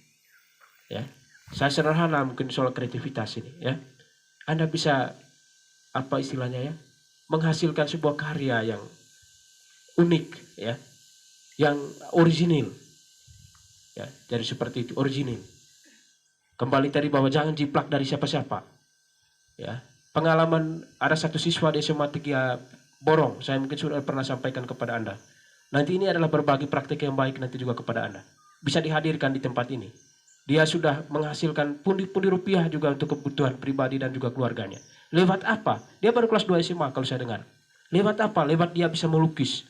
Ya. Saya sederhana mungkin soal kreativitas ini ya. Anda bisa apa istilahnya ya? Menghasilkan sebuah karya yang unik ya. Yang original. Ya, jadi seperti itu, original. Kembali tadi bahwa jangan jiplak dari siapa-siapa. Ya. Pengalaman ada satu siswa di SMA 3 Borong, saya mungkin sudah pernah sampaikan kepada Anda. Nanti ini adalah berbagi praktik yang baik nanti juga kepada Anda. Bisa dihadirkan di tempat ini. Dia sudah menghasilkan pundi-pundi rupiah juga untuk kebutuhan pribadi dan juga keluarganya. Lewat apa? Dia baru kelas 2 SMA kalau saya dengar. Lewat apa? Lewat dia bisa melukis.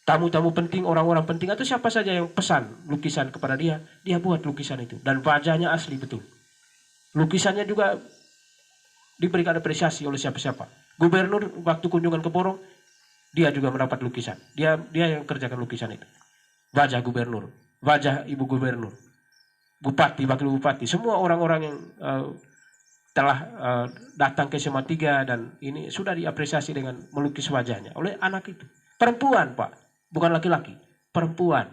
Tamu-tamu penting, orang-orang penting atau siapa saja yang pesan lukisan kepada dia, dia buat lukisan itu. Dan wajahnya asli betul. Lukisannya juga diberikan apresiasi oleh siapa-siapa. Gubernur waktu kunjungan ke Borong, dia juga mendapat lukisan. Dia yang kerjakan lukisan itu. Wajah gubernur, wajah ibu gubernur. Bupati, wakil bupati, semua orang-orang yang telah datang ke SMA 3 dan ini sudah diapresiasi dengan melukis wajahnya oleh anak itu. Perempuan Pak, bukan laki-laki, perempuan.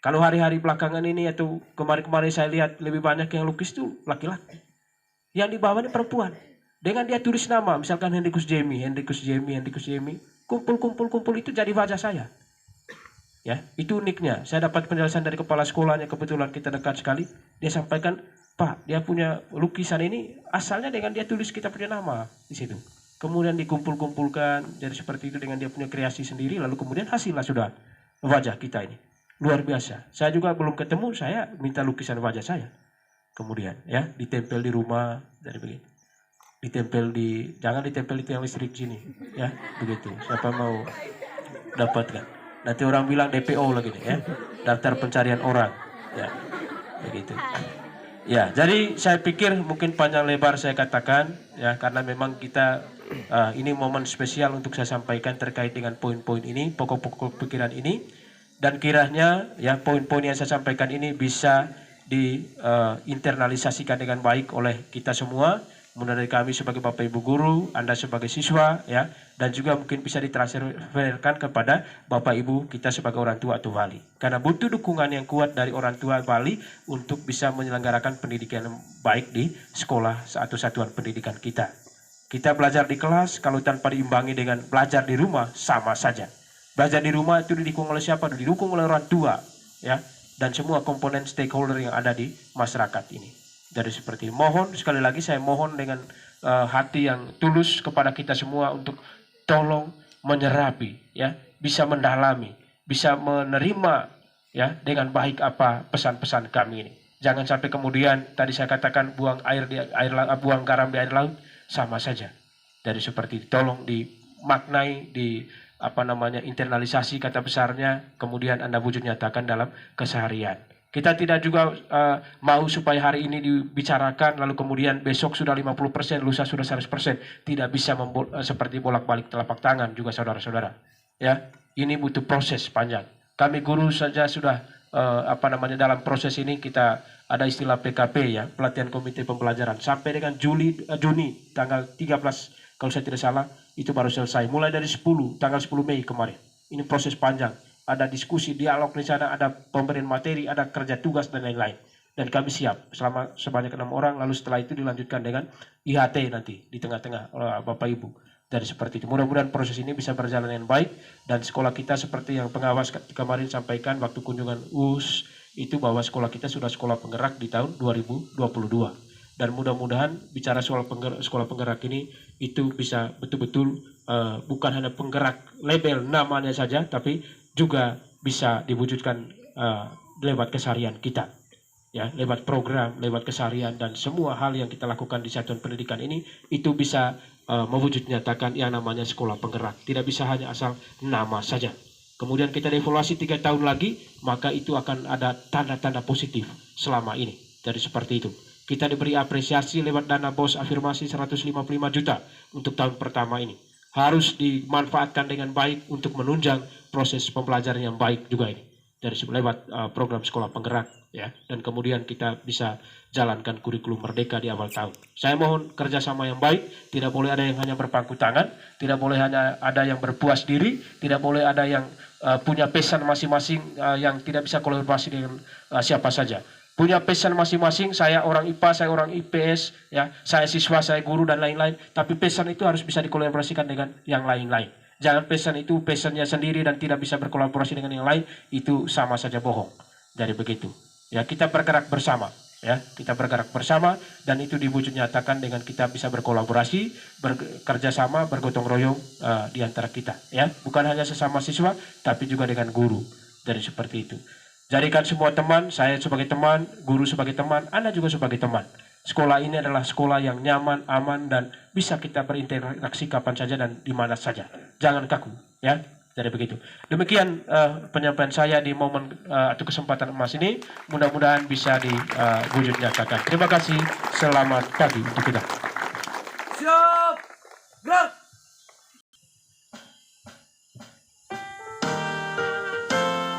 Kalau hari-hari belakangan ini atau kemarin-kemarin saya lihat lebih banyak yang lukis itu laki-laki. Yang di bawah ini perempuan. Dengan dia tulis nama, misalkan Hendrikus Jamie, kumpul itu jadi wajah saya. Ya, itu uniknya. Saya dapat penjelasan dari kepala sekolahnya, kebetulan kita dekat sekali. Dia sampaikan, Pak, dia punya lukisan ini asalnya dengan dia tulis kita punya nama di situ. Kemudian dikumpul-kumpulkan jadi seperti itu dengan dia punya kreasi sendiri, lalu kemudian hasilnya sudah wajah kita ini. Luar biasa. Saya juga belum ketemu, saya minta lukisan wajah saya. Kemudian ya, ditempel di rumah, jadi begitu. Ditempel jangan ditempel itu yang listrik sini, ya, begitu. Siapa mau dapatkan? Nanti orang bilang DPO lagi nih, ya, daftar pencarian orang, ya, begitu. Ya, jadi saya pikir mungkin panjang lebar saya katakan, ya, karena memang kita ini momen spesial untuk saya sampaikan terkait dengan poin-poin ini, pokok-pokok pikiran ini, dan kiranya ya poin-poin yang saya sampaikan ini bisa diinternalisasikan dengan baik oleh kita semua. Mulai dari kami sebagai Bapak Ibu guru, Anda sebagai siswa, ya, dan juga mungkin bisa ditransferkan kepada Bapak Ibu kita sebagai orang tua atau wali. Karena butuh dukungan yang kuat dari orang tua wali untuk bisa menyelenggarakan pendidikan yang baik di sekolah atau satuan pendidikan kita. Kita belajar di kelas, kalau tanpa diimbangi dengan belajar di rumah, sama saja. Belajar di rumah itu didukung oleh siapa? Didukung oleh orang tua, ya, dan semua komponen stakeholder yang ada di masyarakat ini. Jadi seperti mohon sekali lagi saya mohon dengan hati yang tulus kepada kita semua untuk tolong menyerapi, ya, bisa mendalami, bisa menerima, ya, dengan baik apa pesan-pesan kami ini. Jangan sampai kemudian tadi saya katakan buang buang garam di air laut, sama saja. Jadi seperti itu, tolong dimaknai, internalisasi kata besarnya, kemudian Anda wujud nyatakan dalam keseharian. Kita tidak juga mau supaya hari ini dibicarakan lalu kemudian besok sudah 50%, lusa sudah 100%. Tidak bisa seperti bolak-balik telapak tangan juga saudara-saudara. Ya, ini butuh proses panjang. Kami guru saja sudah dalam proses ini kita ada istilah PKP, ya, pelatihan komite pembelajaran, sampai dengan Juni tanggal 13 kalau saya tidak salah itu baru selesai. Mulai dari tanggal 10 Mei kemarin. Ini proses panjang. Ada diskusi, dialog di sana, ada pemberian materi, ada kerja tugas dan lain-lain. Dan kami siap selama sebanyak 6 orang, lalu setelah itu dilanjutkan dengan IHT nanti di tengah-tengah Bapak Ibu. Dari seperti itu. Mudah-mudahan proses ini bisa berjalan dengan baik dan sekolah kita seperti yang pengawas kemarin sampaikan waktu kunjungan US itu bahwa sekolah kita sudah sekolah penggerak di tahun 2022. Dan mudah-mudahan bicara soal sekolah penggerak ini itu bisa betul-betul bukan hanya penggerak label namanya saja, tapi juga bisa diwujudkan lewat keseharian kita, ya, lewat program, lewat keseharian dan semua hal yang kita lakukan di satuan pendidikan ini itu bisa mewujud nyatakan yang namanya sekolah penggerak. Tidak bisa hanya asal nama saja. Kemudian kita evaluasi 3 tahun lagi, maka itu akan ada tanda-tanda positif selama ini. Jadi seperti itu. Kita diberi apresiasi lewat dana BOS afirmasi 155 juta untuk tahun pertama ini. Harus dimanfaatkan dengan baik untuk menunjang proses pembelajaran yang baik juga ini. Dari lewat program sekolah penggerak, ya, dan kemudian kita bisa jalankan kurikulum merdeka di awal tahun. Saya mohon kerjasama yang baik, tidak boleh ada yang hanya berpangku tangan, tidak boleh hanya ada yang berpuas diri, tidak boleh ada yang punya pesan masing-masing yang tidak bisa kolaborasi dengan siapa saja. Punya pesan masing-masing, saya orang IPA, saya orang IPS, ya, saya siswa, saya guru dan lain-lain, tapi pesan itu harus bisa dikolaborasikan dengan yang lain-lain. Jangan pesan itu pesannya sendiri dan tidak bisa berkolaborasi dengan yang lain, itu sama saja bohong. Jadi begitu. Ya, kita bergerak bersama, ya. Kita bergerak bersama dan itu diwujud nyatakan dengan kita bisa berkolaborasi, bekerja sama, bergotong royong di antara kita, ya. Bukan hanya sesama siswa tapi juga dengan guru. Jadi seperti itu. Jadikan semua teman, saya sebagai teman, guru sebagai teman, Anda juga sebagai teman. Sekolah ini adalah sekolah yang nyaman, aman, dan bisa kita berinteraksi kapan saja dan di mana saja. Jangan kaku, ya. Jadi begitu. Demikian penyampaian saya di momen atau kesempatan emas ini. Mudah-mudahan bisa diwujud nyatakan. Terima kasih. Selamat pagi untuk kita. Siap, gerak.